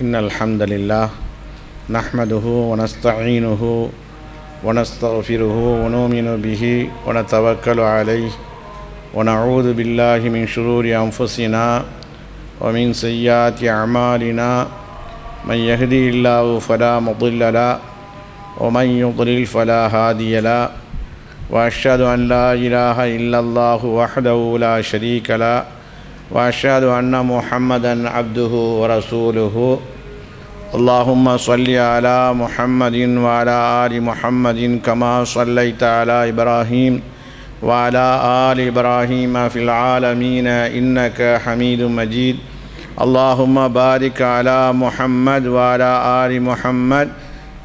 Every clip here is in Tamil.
إن الحمد لله نحمده ونستعينه ونستغفره ونؤمن به ونتوكل عليه ونعوذ بالله من شرور أنفسنا ومن سيئات أعمالنا من يهدي الله فلا مضل له ومن يضلل فلا هادي له وأشهد أن لا إله إلا الله وحده لا شريك له وأشهد أن محمدا عبده ورسوله اللهم صل على محمد وعلى آل محمد كما صليت على إبراهيم وعلى آل إبراهيم في العالمين إنك حميد مجيد اللهم بارك على محمد وعلى آل محمد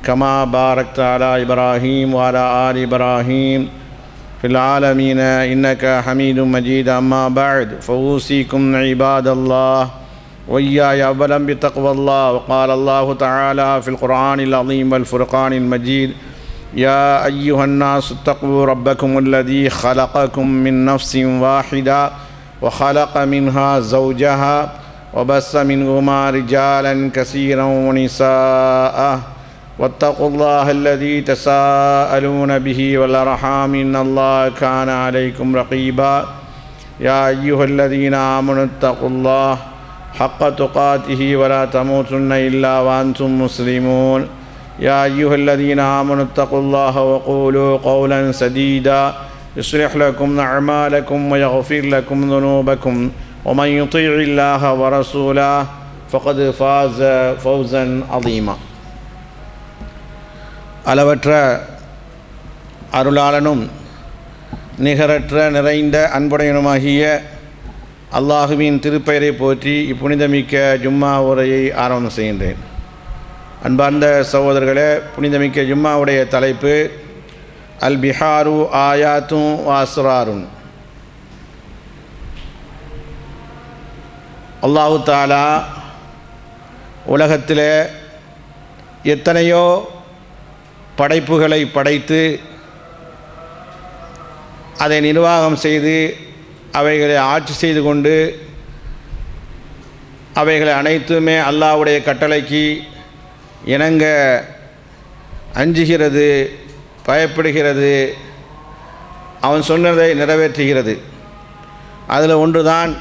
كما باركت على إبراهيم وعلى آل إبراهيم في العالمين إنك حميد مجيد أما بعد فأوصيكم عباد الله وإياي أولا بتقوى الله وقال الله تعالى في القرآن العظيم والفرقان المجيد يا أيها الناس اتقوا ربكم الذي خلقكم من نفس واحدة وخلق منها زوجها وبث منهما رجالا كثيرا ونساء واتقوا الله الذي تساءلون به والأرحام إن الله كان عليكم رقيبا يا أيها الذين آمنوا اتقوا الله حق تقاته ولا تموتن إلا وأنتم مسلمون يا أيها الذين آمنوا اتقوا الله وقولوا قولا سديدا يصلح لكم أعمالكم ويغفر لكم ذنوبكم ومن يطيع الله ورسوله فقد فاز فوزا عظيما அளவற்ற அருளாளனும் நிகரற்ற நிறைந்த அன்புடையனுமாகிய அல்லாஹுவின் திருப்பெயரை போற்றி இப்புனிதமிக்க ஜும்மா உரையை ஆரம்பம் செய்கின்றேன். அன்பார்ந்த சகோதரர்களே, புனிதமிக்க ஜும்மாவுடைய தலைப்பு அல் பிஹாரு ஆயாத்தும் வாஸ்ராருன். அல்லாஹு தாலா உலகத்தில் எத்தனையோ படைப்புகளை படைத்து அதை நிர்வாகம் செய்து அவைகளை ஆட்சி செய்து கொண்டு அவைகளை அனைத்துமே அல்லாஹ்வுடைய கட்டளைக்கு இணங்க அஞ்சுகிறது, பயப்படுகிறது, அவன் சொன்னதை நிறைவேற்றுகிறது. அதில் ஒன்றுதான்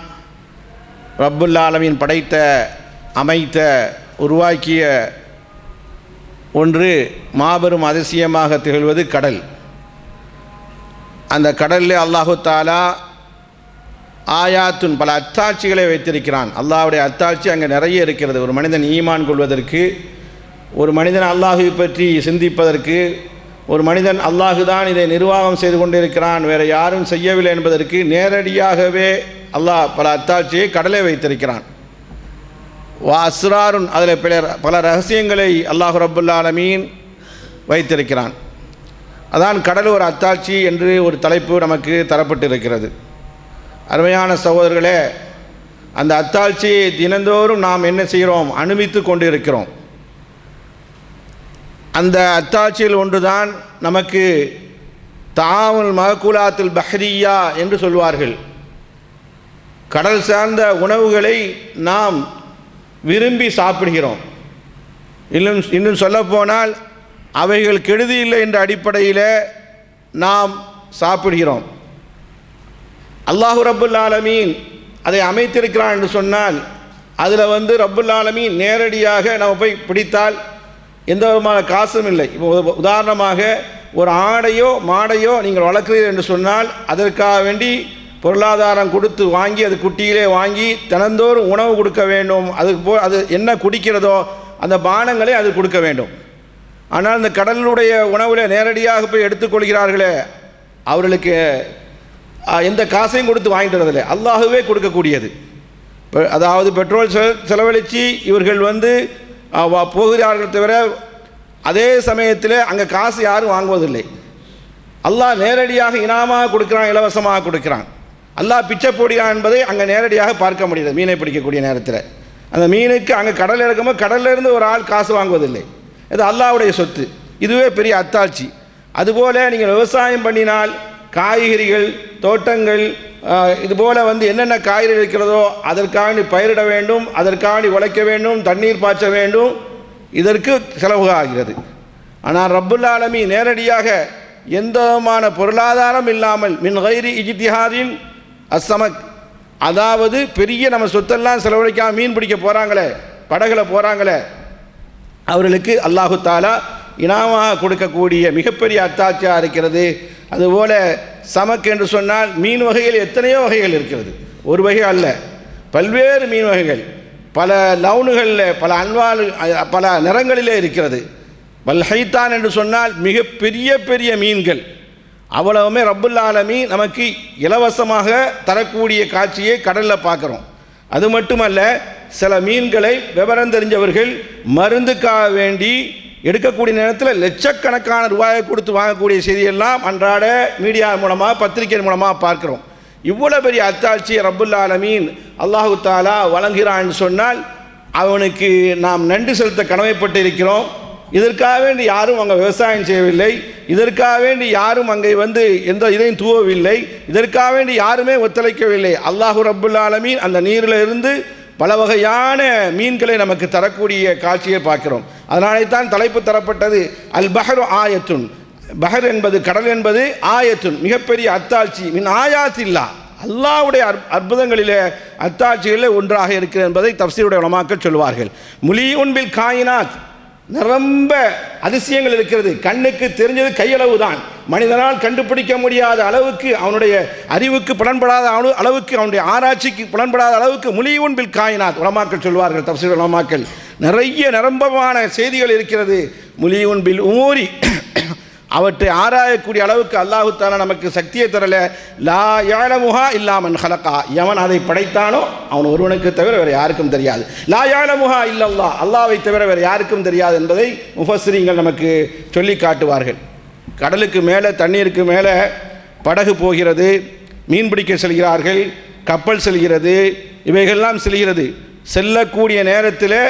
ரப்புல் ஆலமீன் படைத்த, அமைத்த, உருவாக்கிய ஒன்று மாபெரும் அதிசயமாக திகழ்வது கடல். அந்த கடலில் அல்லாஹு தாலா ஆயாத்துன் பல அத்தாட்சிகளை வைத்திருக்கிறான். அல்லாஹ்வுடைய அத்தாட்சி அங்கே நிறைய இருக்கிறது. ஒரு மனிதன் ஈமான் கொள்வதற்கு, ஒரு மனிதன் அல்லாஹை பற்றி சிந்திப்பதற்கு, ஒரு மனிதன் அல்லாஹு தான் இதை நிர்வாகம் செய்து கொண்டிருக்கிறான், வேறு யாரும் செய்யவில்லை என்பதற்கு நேரடியாகவே அல்லாஹ் பல அத்தாட்சியை கடலை வைத்திருக்கிறான். அஸ்ராருன், அதில் பல ரகசியங்களை அல்லாஹ் ரப்புல் ஆலமீன் வைத்திருக்கிறான். அதான் கடல் ஒரு அத்தாட்சி என்று ஒரு தலைப்பு நமக்கு தரப்பட்டிருக்கிறது. அருமையான சகோதரர்களே, அந்த அத்தாட்சியை தினந்தோறும் நாம் என்ன செய்கிறோம்? அனுபவித்து கொண்டிருக்கிறோம். அந்த அத்தாட்சியில் ஒன்றுதான் நமக்கு தாமுல் மகக்கூலாத்துல் பஹ்ரியா என்று சொல்வார்கள். கடல் சார்ந்த உணவுகளை நாம் விரும்பி சாப்பிடுகிறோம். இன்னும் சொல்லப்போனால் அவைகள் கெடுதி இல்லை என்ற அடிப்படையில் நாம் சாப்பிடுகிறோம். அல்லாஹு ரப்புல் ஆலமீன் அதை அமைத்திருக்கிறான் என்று சொன்னால் அதில் ரப்புல் ஆலமீன் நேரடியாக நம்ம போய் பிடித்தால் எந்த விதமான காசும் இல்லை. இப்போ உதாரணமாக ஒரு ஆடையோ மாடையோ நீங்கள் வளர்க்கிறீர்கள் என்று சொன்னால் அதற்காக வேண்டி பொருளாதாரம் கொடுத்து வாங்கி, அது குட்டியிலே வாங்கி தினந்தோறும் உணவு கொடுக்க வேண்டும். அது என்ன குடிக்கிறதோ அந்த பானங்களை அது கொடுக்க வேண்டும். ஆனால் இந்த கடலுடைய உணவில் நேரடியாக போய் எடுத்துக்கொள்கிறார்களே, அவர்களுக்கு எந்த காசையும் கொடுத்து வாங்கிட்டு வரதில்லை, அல்லாஹுவே கொடுக்கக்கூடியது. அதாவது பெட்ரோல் செலவழித்து இவர்கள் போகிறார்கள் தவிர அதே சமயத்தில் அங்கே காசு யாரும் வாங்குவதில்லை. அல்லாஹ் நேரடியாக இனாமாக கொடுக்குறான், இலவசமாக கொடுக்குறான். அல்லாஹ் பிச்சை போடுகிறான் என்பதை அங்கே நேரடியாக பார்க்க முடியாது. மீனை பிடிக்கக்கூடிய நேரத்தில் அந்த மீனுக்கு அங்கே கடல் இருக்கும்போது கடலிலிருந்து ஒரு ஆள் காசு வாங்குவதில்லை. இது அல்லாஹ்வுடைய சொத்து. இதுவே பெரிய அத்தாட்சி. அதுபோல் நீங்கள் விவசாயம் பண்ணினால் காய்கறிகள், தோட்டங்கள், இதுபோல் என்னென்ன காய்கறி இருக்கிறதோ அதற்காண்டி பயிரிட வேண்டும், அதற்காண்டி உழைக்க வேண்டும், தண்ணீர் பாய்ச்ச வேண்டும், இதற்கு செலவு ஆகிறது. ஆனால் ரப்புல் ஆலமீன் நேரடியாக எந்த விதமான பொருளாதாரம் இல்லாமல் மின் கைரி இஜ்திஹாதின் அஸ்ஸமக், அதாவது பெரிய நம்ம சொத்தெல்லாம் செலவழிக்காமல் மீன் பிடிக்க போகிறாங்களே, படகுல போகிறாங்களே, அவர்களுக்கு அல்லாஹு தாலா இனாமாக கொடுக்கக்கூடிய மிகப்பெரிய அத்தாட்சியாக இருக்கிறது. அதுபோல் சமக் என்று சொன்னால் மீன் வகைகள் எத்தனையோ வகைகள் இருக்கிறது, ஒரு வகை அல்ல, பல்வேறு மீன் வகைகள் பல லவுனுகளில் பல அன்வால் பல நிறங்களிலே இருக்கிறது. வல்ஹைத்தான் என்று சொன்னால் மிக பெரிய பெரிய மீன்கள், அவ்வளவுமே ரப்புல் ஆலமீன் நமக்கு இலவசமாக தரக்கூடிய காட்சியை கடலில் பார்க்குறோம். அது மட்டுமல்ல, சில மீன்களை விவரம் தெரிஞ்சவர்கள் மருந்துக்காக வேண்டி எடுக்கக்கூடிய நேரத்தில் லட்சக்கணக்கான ரூபாயை கொடுத்து வாங்கக்கூடிய செய்தியெல்லாம் அன்றாட மீடியா மூலமாக பத்திரிகை மூலமாக பார்க்குறோம். இவ்வளோ பெரிய அத்தாட்சியை ரப்புல் ஆலமீன் அல்லாஹு தாலா வழங்குகிறான்னு சொன்னால் அவனுக்கு நாம் நன்றி செலுத்த கடமைப்பட்டு இருக்கிறோம். இதற்காக வேண்டி யாரும் அங்கே விவசாயம் செய்யவில்லை, இதற்காக வேண்டி யாரும் அங்கே எந்த இதையும் தூவவில்லை, இதற்காக வேண்டி யாருமே ஒத்துழைக்கவில்லை. அல்லாஹு ரப்புல் ஆலமீன் அந்த நீரில் இருந்து பல வகையான மீன்களை நமக்கு தரக்கூடிய காட்சியை பார்க்கிறோம். அதனாலே தான் தலைப்பு தரப்பட்டது அல் பஹ்ரு ஆயத்துன். பஹர் என்பது கடல் என்பது ஆயத்துன் மிகப்பெரிய அத்தாட்சி, மின் ஆயாத்தில்லா அல்லாஹ்வுடைய அற்புதங்களிலே அத்தாட்சிகளில் ஒன்றாக இருக்கிறது என்பதை தஃப்சீருடைய உலமாக்கள் சொல்வார்கள். முலியுன் பில் காயினாத், நிரம்ப அதிசயங்கள் இருக்கிறது. கண்ணுக்கு தெரிஞ்சது கையளவு தான், மனிதனால் கண்டுபிடிக்க முடியாத அளவுக்கு, அவனுடைய அறிவுக்கு புலன்படாத அளவுக்கு, அவனுடைய ஆராய்ச்சிக்கு புலன்படாத அளவுக்கு முலியுன் பில் காயினாத் உலமாக்கள் சொல்வார்கள். தஃப்சீர் உலமாக்கள் நிறைய நிரம்பமான செய்திகள் இருக்கிறது. முலியுன் பில் உமூரி, அவற்றை ஆராயக்கூடிய அளவுக்கு அல்லாஹு தஆலா நமக்கு சக்தியை தரல. லா யஅலமுஹா இல்லா மன் ஹலகா, எவன் அதை படைத்தானோ அவன் ஒருவனுக்கு தவிர வேறு யாருக்கும் தெரியாது. லா யஅலமுஹா இல்லல்லாஹ், அல்லாஹ்வை தவிர வேறு யாருக்கும் தெரியாது என்பதை முஃபஸ்ஸிரீன்கள் நமக்கு சொல்லி காட்டுவார்கள். கடலுக்கு மேலே, தண்ணீருக்கு மேலே படகு போகிறது, மீன் பிடிக்க செல்கிறார்கள், கப்பல் செல்கிறது, இவைகள்லாம் செல்கிறது. செல்லக்கூடிய நேரத்தில்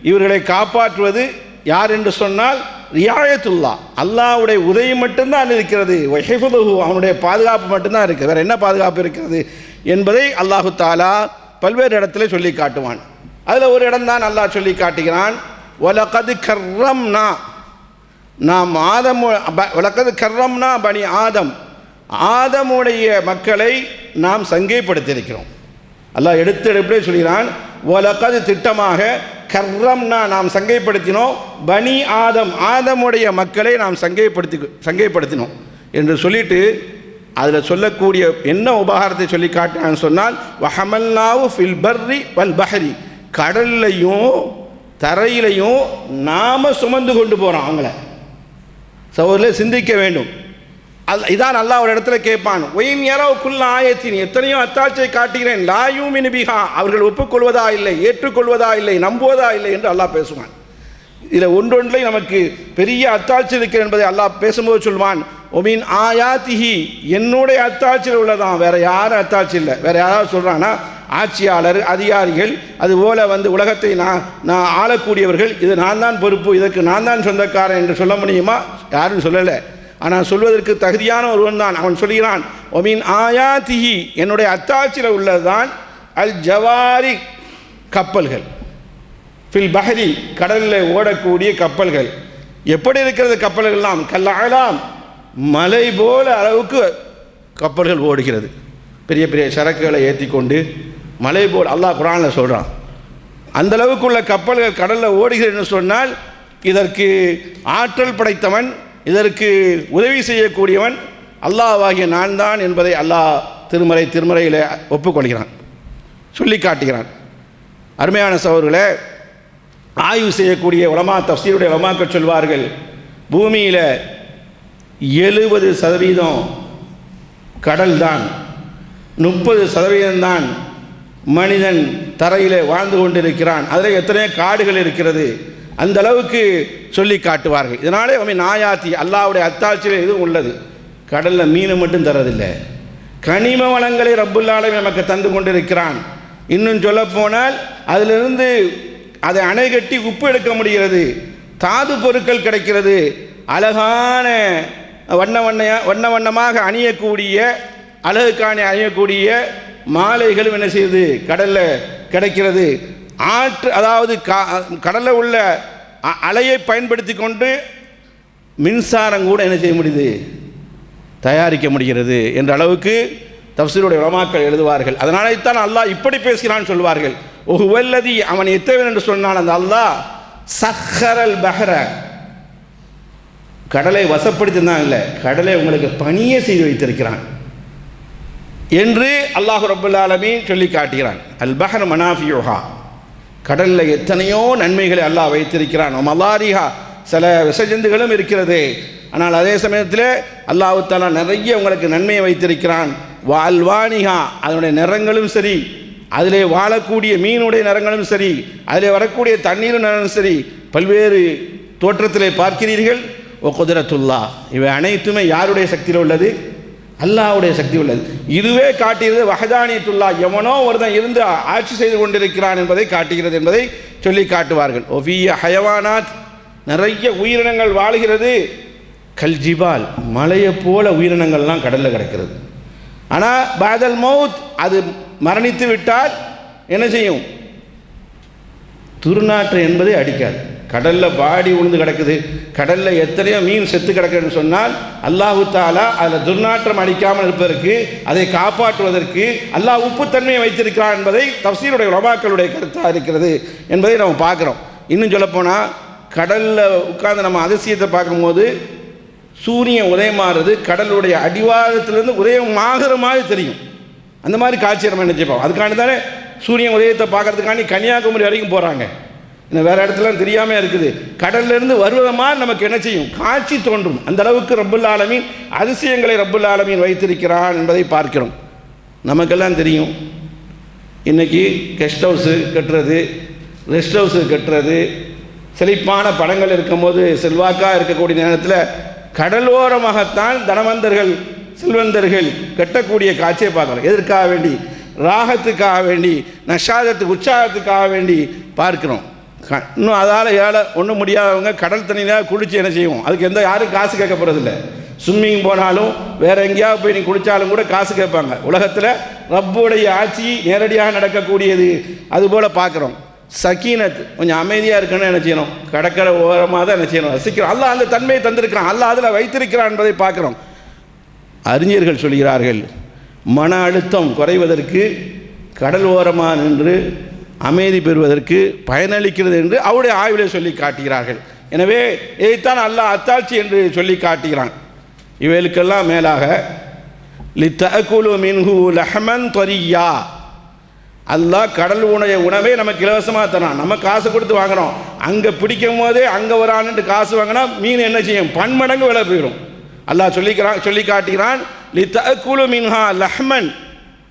இவர்களை காப்பாற்றுவது யார் என்று சொன்னால் ரியாயத்துல்லா, அல்லாஹ்வுடைய உதவி மட்டும்தான் இருக்கிறது. வஹிஃபுதுஹு, அவனுடைய பாதுகாப்பு மட்டும்தான் இருக்குது, வேறு என்ன பாதுகாப்பு இருக்கிறது என்பதை அல்லாஹு தாலா பல்வேறு இடத்துல சொல்லி காட்டுவான். அதில் ஒரு இடம்தான் அல்லாஹ் சொல்லி காட்டுகிறான், வலகது கர்ரம்னா, நாம் வலகது கர்ரம்னா பனி ஆதம், ஆதமுடைய மக்களை நாம் சங்கைப்படுத்தியிருக்கிறோம். அல்லாஹ் எடுப்பிலே சொல்கிறான், வலகது திட்டமாக கர்ரம்னா நாம் சங்கைப்படுத்தினோம், பனி ஆதம் ஆதமுடைய மக்களை நாம் சங்கைப்படுத்தினோம் என்று சொல்லிட்டு அதில் சொல்லக்கூடிய என்ன உபகாரத்தை சொல்லி காட்டினான்னு சொன்னால், வஹமல்னாவு ஃபில் பர்ரி வல் பஹரி, கடல்லையும் தரையிலையும் நாம் சுமந்து கொண்டு போகிறோம் அவங்கள. சகோதரர்களே சிந்திக்க வேண்டும். இதான் அல்லாஹ் ஒரு இடத்துல கேட்பான், ஒயின் யரவுக்குள்ள ஆயத்தின், எத்தனையோ அத்தாட்சியை காட்டுகிறேன், லாயூமின் பிஹா, அவர்கள் ஒப்புக்கொள்வதா இல்லை, ஏற்றுக்கொள்வதா இல்லை, நம்புவதா இல்லை என்று அல்லாஹ் பேசுவான். இதில் ஒன்றொன்றை நமக்கு பெரிய அத்தாட்சி இருக்கிறது என்பதை அல்லாஹ் பேசும்போது சொல்வான், ஒமின் ஆயாத்திஹி, என்னுடைய அத்தாட்சியில் உள்ளதான், வேற யாரும் அத்தாட்சி இல்லை. வேற யாராவது சொல்கிறான்னா ஆட்சியாளர், அதிகாரிகள், அதுபோல் உலகத்தை நான் ஆளக்கூடியவர்கள், இது நான் தான் பொறுப்பு, இதற்கு நான் தான் சொந்தக்காரன் என்று சொல்ல முடியுமா? யாரும் சொல்லலை. ஆனால் சொல்வதற்கு தகுதியான ஒருவன் தான். அவன் சொல்கிறான், ஒமின் ஆயாத்திஹி, என்னுடைய அத்தாட்சியில் உள்ளதுதான் அல் ஜவாரி, கப்பல்கள், ஃபில் பஹரி, கடலில் ஓடக்கூடிய கப்பல்கள். எப்படி இருக்கிறது கப்பல்கள்லாம்? கல்லாலாம், மலை போல அளவுக்கு கப்பல்கள் ஓடுகிறது. பெரிய பெரிய சரக்குகளை ஏற்றி கொண்டு மலை போல் அல்லாஹ் குர்ஆனில் சொல்கிறான். அந்த அளவுக்கு உள்ள கப்பல்கள் கடலில் ஓடுகிறதுன்னு சொன்னால் இதற்கு ஆற்றல் படைத்தவன், இதற்கு உதவி செய்யக்கூடியவன் அல்லாஹ்வாகிய நான் தான் என்பதை அல்லாஹ் திருமறையில் ஒப்புக்கொள்கிறான், சொல்லி காட்டுகிறான். அருமையான சகோதரர்களே, ஆய்வு செய்யக்கூடிய உலமா, தஃப்சீருடைய உலமாக்கள் சொல்வார்கள், பூமியில் 70% கடல் தான், 30% தான் மனிதன் தரையில் வாழ்ந்து கொண்டிருக்கிறான். அதில் எத்தனையோ காடுகள் இருக்கிறது, அந்த அளவுக்கு சொல்லி காட்டுவார்கள். இதனாலே நாயாத்தி, அல்லாஹ்வுடைய அத்தாட்சியில் எதுவும் உள்ளது. கடலில் மீனை மட்டும் தரதில்லை, கனிம வளங்களை ரப்புல் ஆலமீன் நமக்கு தந்து கொண்டிருக்கிறான். இன்னும் சொல்லப்போனால் அதிலிருந்து அதை அணை கட்டி உப்பு எடுக்க முடிகிறது, தாது பொருட்கள் கிடைக்கிறது, அழகான வண்ண வண்ணமாக அணியக்கூடிய அழகுக்காணி அணியக்கூடிய மாலைகளும் என்ன செய்யுது, கடலில் கிடைக்கிறது. அதாவது கடலில் உள்ள அலையை பயன்படுத்தி கொண்டு மின்சாரம் கூட என்ன செய்ய முடியுது, தயாரிக்க முடிகிறது என்ற அளவுக்கு தஃப்சீருடைய உலமாக்கள் எழுதுவார்கள். அதனாலே தான் அல்லாஹ் இப்படி பேசுகிறான்னு சொல்வார்கள். ஒஹுவல்லதி, அவன் எத்தவன் என்று சொன்னான் அந்த அல்லாஹ், சஹ்ஹரல் பஹ்ர, கடலை வசப்படுத்தினான் இல்லை, கடலை உங்களுக்கு பணியே செய்து வைத்திருக்கிறான் என்று அல்லாஹ் ரப்பல் ஆலமீன் சொல்லி காட்டுகிறான். அல் பஹர் மனாஃபியுஹா, கடலில் எத்தனையோ நன்மைகளை அல்லாஹ் வைத்திருக்கிறான். மலாரிஹா, சில விசஜந்துகளும் இருக்கிறது. ஆனால் அதே சமயத்தில் அல்லாஹ் தஆலா நிறைய உங்களுக்கு நன்மையை வைத்திருக்கிறான். வால்வானிஹா, அதனுடைய நிறங்களும் சரி, அதிலே வாழக்கூடிய மீனுடைய நிறங்களும் சரி, அதிலே வரக்கூடிய தண்ணீரும் நிறங்களும் சரி, பல்வேறு தோற்றத்திலே பார்க்கிறீர்கள். ஓ குதிரத்துல்லா, இவை அனைத்துமே யாருடைய சக்தியில் உள்ளது, அல்லாஹ்வுடைய சக்தி உள்ளது. இதுவே காட்டுகிறது வஹதானியத்துல்லா, எவனோ ஒருத்தன் இருந்து ஆட்சி செய்து கொண்டிருக்கிறான் என்பதை காட்டுகிறது என்பதை சொல்லி காட்டுவார்கள். ஒஃபிய ஹயவானாத், நிறைய உயிரினங்கள் வாழ்கிறது. கல்ஜிபால், மலையை போல உயிரினங்கள்லாம் கடலில் கிடக்கிறது. ஆனால் பாதல் மௌத், அது மரணித்து விட்டால் என்ன செய்யும், துர்நாற்று என்பதை அடிக்காது. கடலில் பாடி உழுந்து கிடக்குது, கடலில் எத்தனையோ மீன் செத்து கிடக்குதுன்னு சொன்னால் அல்லாஹு தஆலா அதில் துர்நாற்றம் அடிக்காமல் இருப்பதற்கு, அதை காப்பாற்றுவதற்கு அல்லாஹ் உப்புத்தன்மையை வைத்திருக்கிறான் என்பதை தஃப்சீருடைய உலமாக்களுடைய கருத்தாக இருக்கிறது என்பதை நம்ம பார்க்குறோம். இன்னும் சொல்லப்போனால் கடலில் உட்கார்ந்து நம்ம அதிசயத்தை பார்க்கும்போது சூரியன் உதயமாகிறது கடலுடைய அடிவாரத்திலிருந்து உதயமாகிற மாதிரி தெரியும். அந்த மாதிரி காட்சியை நம்ம நினைச்சுப்போம். அதுக்காண்டி தானே சூரியன் உதயத்தை பார்க்கறதுக்காண்டி கன்னியாகுமரி வரைக்கும் போகிறாங்க. இன்னும் வேறு இடத்துலாம் தெரியாமல் இருக்குது. கடல்லிருந்து வருவதை மாதிரி நமக்கு என்ன செய்யும், காட்சி தோன்றும். அந்த அளவுக்கு ரப்புல் ஆலமீன் அதிசயங்களை ரப்புல் ஆலமீன் வைத்திருக்கிறான் என்பதை பார்க்கிறோம். நமக்கெல்லாம் தெரியும், இன்றைக்கி கெஸ்ட் ஹவுஸு கட்டுறது, ரெஸ்ட் ஹவுஸு கட்டுறது, செழிப்பான படங்கள் இருக்கும்போது செல்வாக்காக இருக்கக்கூடிய நேரத்தில் கடலோரமாகத்தான் தனவந்தர்கள் செல்வந்தர்கள் கட்டக்கூடிய காட்சியை பார்க்குறோம். எதற்காக வேண்டி, ராகத்துக்காக வேண்டி, நஷாதத்துக்கு உற்சாகத்துக்காக வேண்டி பார்க்கிறோம். இன்னும் அதால் ஏழை ஒன்றும் முடியாதவங்க கடல் தண்ணியில் குளித்து என்ன செய்வோம், அதுக்கு யாரும் காசு கேட்க போகிறதில்ல. ஸ்விம்மிங் போனாலும் வேறு எங்கேயாவது போய் நீ குளித்தாலும் கூட காசு கேட்பாங்க. உலகத்தில் ரப்புடைய ஆட்சி நேரடியாக நடக்கக்கூடியது. அதுபோல் பார்க்குறோம். சக்கீனத், கொஞ்சம் அமைதியாக இருக்குன்னு என்ன செய்யணும், கடற்கரை ஓரமாக தான் என்ன செய்யணும், ரசிக்கிறோம். அல்லாஹ் அந்த தன்மையை தந்திருக்கிறான், அல்லாஹ் அதில் வைத்திருக்கிறான் என்பதை பார்க்குறோம். அறிஞர்கள் சொல்கிறார்கள், மன அழுத்தம் குறைவதற்கு கடல் ஓரமாக நின்று அமைதி பெறுவதற்கு பயனளிக்கிறது என்று அவருடைய ஆய்விலே சொல்லி காட்டுகிறார்கள். எனவே இதைத்தான் அல்லாஹ் அத்தாட்சி என்று சொல்லி காட்டுகிறான். இவைகளுக்கெல்லாம் மேலாக லித்தஅகுலு மின்ஹு லஹமன் தரியா, அல்லாஹ் கடல் உணவை நமக்கு இலவசமாக தரான். நம்ம காசு கொடுத்து வாங்குகிறோம். அங்கே பிடிக்கும் போதே அங்கே வரான்ட்டு காசு வாங்கினா மீன் என்ன செய்யும், பன்மடங்கு விலை போயிடும். அல்லாஹ் சொல்லி காட்டுகிறான், லித்தஅகுலு மின்ஹா லஹ்மன்,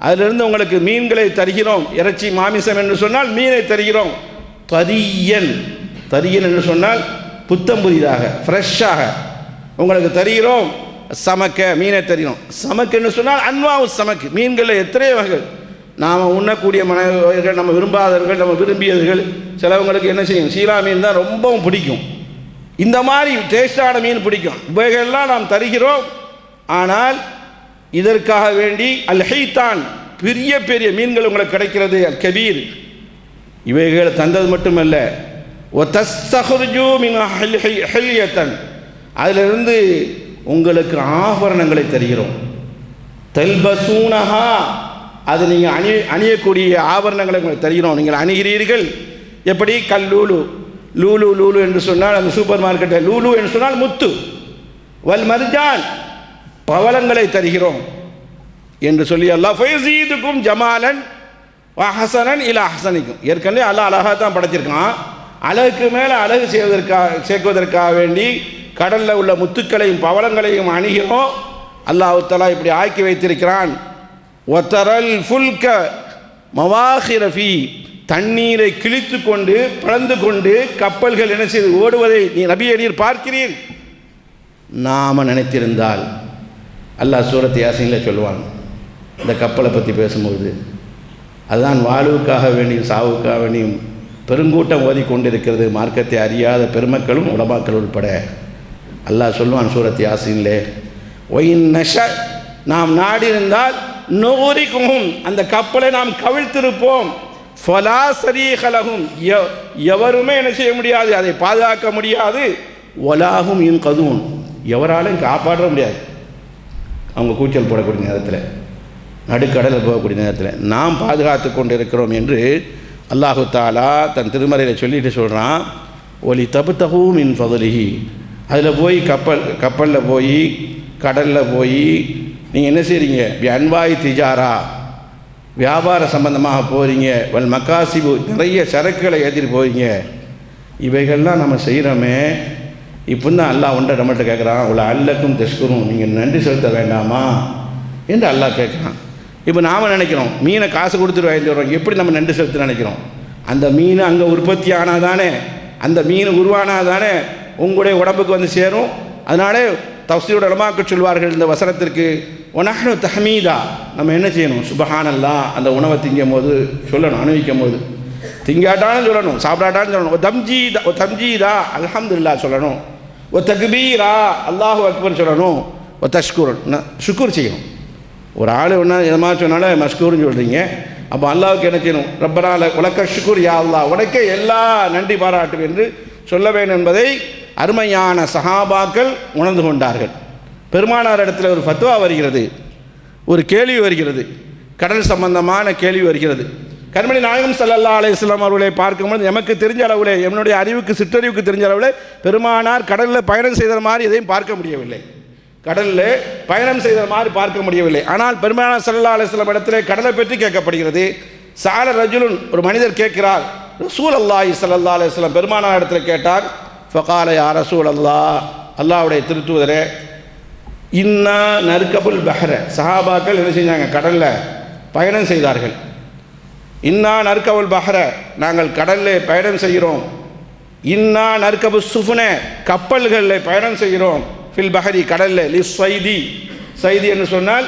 அதிலிருந்து உங்களுக்கு மீன்களை தருகிறோம். இறைச்சி மாமிசம் என்று சொன்னால் மீனை தருகிறோம். தரியன், தரியன் என்று சொன்னால் புத்தம் புதிதாக ஃப்ரெஷ்ஷாக உங்களுக்கு தருகிறோம். சமக்க, மீனை தருகிறோம். சமக்கு என்று சொன்னால் அன்வாவு சமக்கு, மீன்களில் எத்தனை வகைகள். நாம் உண்ணக்கூடிய மனைவர்கள், நம்ம விரும்பாதவர்கள், நம்ம விரும்பியவர்கள், சிலவங்களுக்கு என்ன செய்யும், சீலா மீன் தான் ரொம்பவும் பிடிக்கும். இந்த மாதிரி டேஸ்டான மீன் பிடிக்கும். இவைகளெல்லாம் நாம் தருகிறோம். ஆனால் இதற்காக வேண்டி அல் ஹைத்தான், பெரிய பெரிய மீன்கள் உங்களுக்கு கிடைக்கிறது. அல் கபீர், இவைகளை தந்தது மட்டுமல்ல, ஒத்தஸ்தஹ்ருஜு மின் ஹில்யத்தன், அதிலிருந்து உங்களுக்கு ஆபரணங்களை தருகிறோம். தல்பசூனஹா, அது நீங்கள் அணியக்கூடிய ஆபரணங்களை உங்களுக்கு தருகிறோம். நீங்கள் அணிகிறீர்கள். எப்படி, கல்லூலு, லூலு லூலு என்று சொன்னால் அந்த சூப்பர் மார்க்கெட்டில் லூலு என்று சொன்னால் முத்து, வல் மர்ஜான், பவளங்களை தருகிறோம் என்று சொல்லி அல்லாஹ் ஃபயஸீதுக்கும் ஜமாலன் வ ஹஸனன் இலா ஹஸனிக்கும். ஏற்கனவே அல்லாஹ் அழகாக தான் படைச்சிருக்கான். அழகுக்கு மேலே அழகு சேர்க்குவதற்காக வேண்டி கடலில் உள்ள முத்துக்களையும் பவளங்களையும் அணிகிறோம். அல்லாஹ் தஆலா இப்படி ஆக்கி வைத்திருக்கிறான். ஒத்தரல் ஃபுல்க மவாஹிரஃபி, தண்ணீரை கிழித்து கொண்டு பிளந்து கொண்டு கப்பல்கள் என்ன செய்து ஓடுவதை நீ நபியே நீர் பார்க்கிறீர். நாம் நினைத்திருந்தால், அல்லாஹ் சூரத் யாசீனில் சொல்லுவான் இந்த கப்பலை பற்றி பேசும்போது, அதுதான் வாழ்வுக்காக வேண்டியும் சாவுக்காக வேண்டியும் பெருங்கூட்டம் ஓதிக்கொண்டிருக்கிறது. மார்க்கத்தை அறியாத பெருமக்களும் உலமாக்கள் உட்பட. அல்லாஹ் சொல்லுவான் சூரத் யாசீனில், ஒயின் நஷ நாம் நாடி இருந்தால் நுகுரிக்கும் அந்த கப்பலை நாம் கவிழ்த்திருப்போம். ஃபலா சரீஹலஹும் எவருமே என்ன செய்ய முடியாது, அதை பாதுகாக்க முடியாது. வலாஹும் யுன்கதூன் எவராலும் காப்பாற்ற முடியாது. அவங்க கூச்சல் போடக்கூடிய நேரத்தில், நடுக்கடலில் போகக்கூடிய நேரத்தில் நாம் பாதுகாத்து கொண்டு இருக்கிறோம் என்று அல்லாஹு தாலா தன் திருமறையில் சொல்லிட்டு சொல்கிறான். ஒலி தபுத்தஹூ மின் ஃபதுலிஹி, அதில் போய் கப்பலில் போய் கடலில் போய் நீங்கள் என்ன செய்கிறீங்க, அன்வாய் திஜாரா வியாபார சம்பந்தமாக போகிறீங்க, வல் மக்காசிபு நிறைய சரக்குகளை ஏற்றிட்டு போகிறீங்க. இவைகள்லாம் நம்ம செய்கிறோமே. இப்போ தான் அல்லாஹ் ஒன்றை நம்மள்கிட்ட கேட்குறான், உள்ள அல்லக்கும் தஷ்குரும், நீங்கள் நன்றி செலுத்த வேண்டாமா என்று அல்லாஹ் கேட்குறான். இப்போ நாம் நினைக்கிறோம் மீனை காசு கொடுத்துட்டு வாங்கிட்டு வரோம், எப்படி நம்ம நன்றி செலுத்த நினைக்கிறோம்? அந்த மீன் அங்கே உற்பத்தி ஆனால் தானே, அந்த மீன் உருவானால் தானே உங்களுடைய உடம்புக்கு வந்து சேரும். அதனாலே தஃசீருடைய உலமாக்கள் சொல்வார்கள் இந்த வசனத்திற்கு, ஒனஹ்னு தஹ்மீதா, நம்ம என்ன செய்யணும், சுபஹானல்லாஹ் அந்த உணவை திங்கும் போது சொல்லணும், அனுபவிக்கும் போது திங்காட்டாலும் சொல்லணும், சாப்பிடாட்டாலும் சொல்லணும். ஒ தம்ஜீதா அல்ஹம்துலில்லாஹ் சொல்லணும். ஒ தக்பீரா அல்லாஹு அக்பர் சொல்லணும். ஒ தஷ்குர் ஷுக்குர் செய்யணும். ஒரு ஆள் ஒன்றா எதமாக சொன்னாலும் மஷ்கூர்னு சொல்கிறீங்க. அப்போ அல்லாஹுக்கு என்ன செய்யணும், ரப்பனா உலக்க ஷுக்குர் யா அல்லாஹ், உனக்கே எல்லா நன்றி பாராட்டும் என்று சொல்ல வேண்டும் என்பதை அருமையான சஹாபாக்கள் உணர்ந்து கொண்டார்கள். பெருமானார் இடத்துல ஒரு ஃபத்வா வருகிறது, ஒரு கேள்வி வருகிறது, கடல் சம்பந்தமான கேள்வி வருகிறது. கண்மணி நாயகம் ஸல்லல்லாஹு அலைஹி வஸல்லம் அவர்களை பார்க்கும்போது எமக்கு தெரிஞ்ச அளவில், என்னுடைய அறிவுக்கு சிற்றறிவுக்கு தெரிஞ்ச அளவில் பெருமானார் கடலில் பயணம் செய்த மாதிரி எதையும் பார்க்க முடியவில்லை. கடலில் பயணம் செய்த மாதிரி பார்க்க முடியவில்லை. ஆனால் பெருமானார் ஸல்லல்லாஹு அலைஹி வஸல்லம் இடத்துல கடலை பற்றி கேட்கப்படுகிறது. சால ரஜுலுன், ஒரு மனிதர் கேட்கிறார், ரசூலுல்லாஹி ஸல்லல்லாஹு அலைஹி வஸல்லம் பெருமானார் இடத்துல கேட்டார். ஃபகால யா ரசூலல்லாஹ், அல்லாஹ்வுடைய திருத்தூதரே, இன்னா நர்கபுல் பஹ்ர, சஹாபாக்கள் என்ன செஞ்சாங்க, கடலில் பயணம் செய்தார்கள். இன்னா நர்கபுல் பஹ்ர, நாங்கள் கடலில் பயணம் செய்கிறோம். இன்னா நர்கபு சுஃபுன, கப்பல்களில் பயணம் செய்கிறோம். ஃபில் பஹரி, கடலில். லி சைதி, சைதி என்று சொன்னால்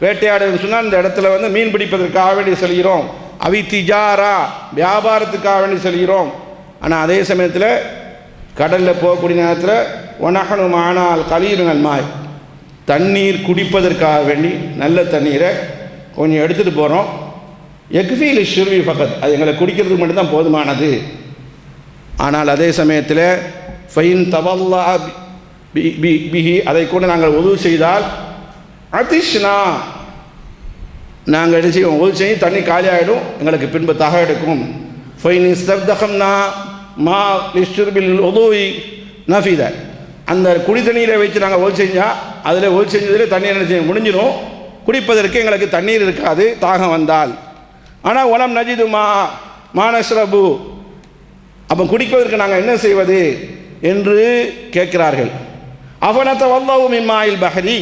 வேட்டையாடு சொன்னால் இந்த இடத்துல வந்து மீன் பிடிப்பதற்காக வேண்டி செல்கிறோம். அவி திஜாரா, வியாபாரத்துக்காக வேண்டி செல்கிறோம். ஆனால் அதே சமயத்தில் கடலில் போகக்கூடிய நேரத்தில் ஒனஹனு மானால் கலீருங்கள் மாய், தண்ணீர் குடிப்பதற்காக வேண்டி நல்ல தண்ணீரை கொஞ்சம் எடுத்துகிட்டு போகிறோம். எக்ஃபீல் ஷுர்வி ஃபகத், அது எங்களை குடிக்கிறதுக்கு மட்டும்தான் போதுமானது. ஆனால் அதே சமயத்தில் ஃபைன் தவல்லா பிஹி, அதை கூட நாங்கள் உதவு செய்தால் அதிஷ்னா, நாங்கள் என்ன செய்வோம், உதவு செய்யும் தண்ணி காலியாகிடும், எங்களுக்கு பின்பு தாக எடுக்கும். ஃபைன் இஸ்தப்தகம்னா மா லிஷ்ருபில் உதவி நஃபீத, அந்த குடி தண்ணீரை வச்சு நாங்கள் ஒல் செஞ்சால் அதில் ஒல் செஞ்சதில் தண்ணீர் என்ன செய்ய முடிஞ்சிடும், குடிப்பதற்கு எங்களுக்கு தண்ணீர் இருக்காது தாகம் வந்தால். ஆனால் உலம் நஜிது மானஸ்ரபு, அப்போ குடிப்பதற்கு நாங்கள் என்ன செய்வது என்று கேட்கிறார்கள். அவனத்தை வல்லவும் இம்மாயில் பஹரி,